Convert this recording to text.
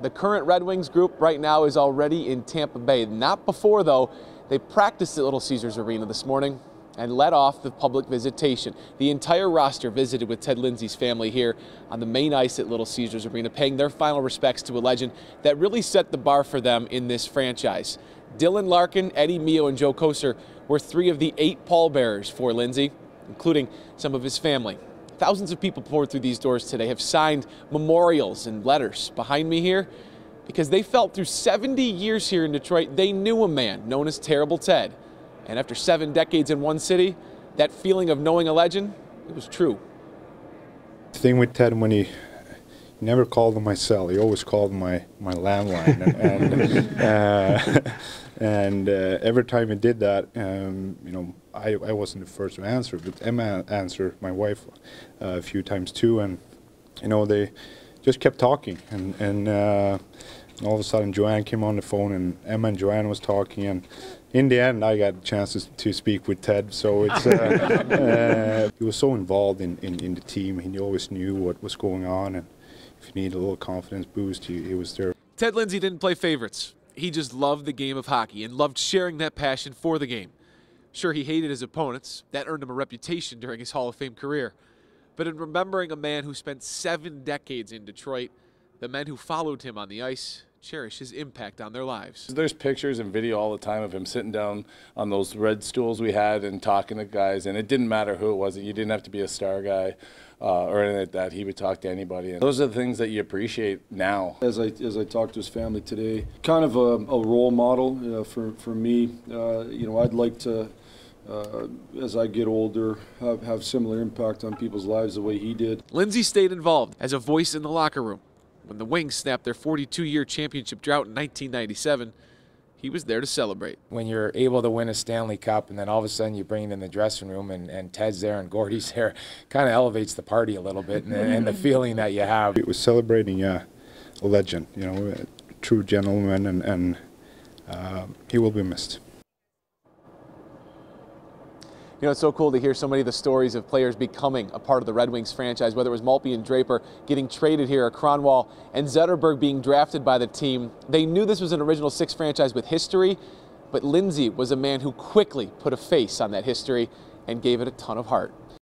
The current Red Wings group right now is already in Tampa Bay. Not before, though. They practiced at Little Caesars Arena this morning and led off the public visitation. The entire roster visited with Ted Lindsay's family here on the main ice at Little Caesars Arena, paying their final respects to a legend that really set the bar for them in this franchise. Dylan Larkin, Eddie Mio, and Joe Kocur were 3 of the 8 pallbearers for Lindsay, including some of his family. Thousands of people poured through these doors today, have signed memorials and letters behind me here because they felt through 70 years here in Detroit, they knew a man known as Terrible Ted. And after 7 decades in one city, that feeling of knowing a legend, it was true. The thing with Ted, when he never called on my cell, he always called my landline. And every time he did that, you know, I wasn't the first to answer, but Emma answered, my wife, a few times too, and you know, they just kept talking, and all of a sudden Joanne came on the phone, and Emma and Joanne was talking, and in the end I got a chance to speak with Ted. So it's he was so involved in the team. He always knew what was going on, and if you need a little confidence boost, he was there. Ted Lindsay didn't play favorites. He just loved the game of hockey and loved sharing that passion for the game. Sure, he hated his opponents. That earned him a reputation during his Hall of Fame career. But in remembering a man who spent 7 decades in Detroit, the men who followed him on the ice cherish his impact on their lives. There's pictures and video all the time of him sitting down on those red stools we had and talking to guys, and it didn't matter who it was. You didn't have to be a star guy or anything like that. He would talk to anybody. And those are the things that you appreciate now. As I talked to his family today, kind of a role model for me. You know, I'd like to, as I get older, have similar impact on people's lives the way he did. Lindsay stayed involved as a voice in the locker room. When the Wings snapped their 42-year championship drought in 1997, he was there to celebrate. When you're able to win a Stanley Cup and then all of a sudden you bring it in the dressing room and Ted's there and Gordy's there, kind of elevates the party a little bit and the feeling that you have. It was celebrating a legend, you know, a true gentleman, and he will be missed. You know, it's so cool to hear so many of the stories of players becoming a part of the Red Wings franchise, whether it was Maltby and Draper getting traded here, or Kronwall and Zetterberg being drafted by the team. They knew this was an original 6 franchise with history, but Lindsay was a man who quickly put a face on that history and gave it a ton of heart.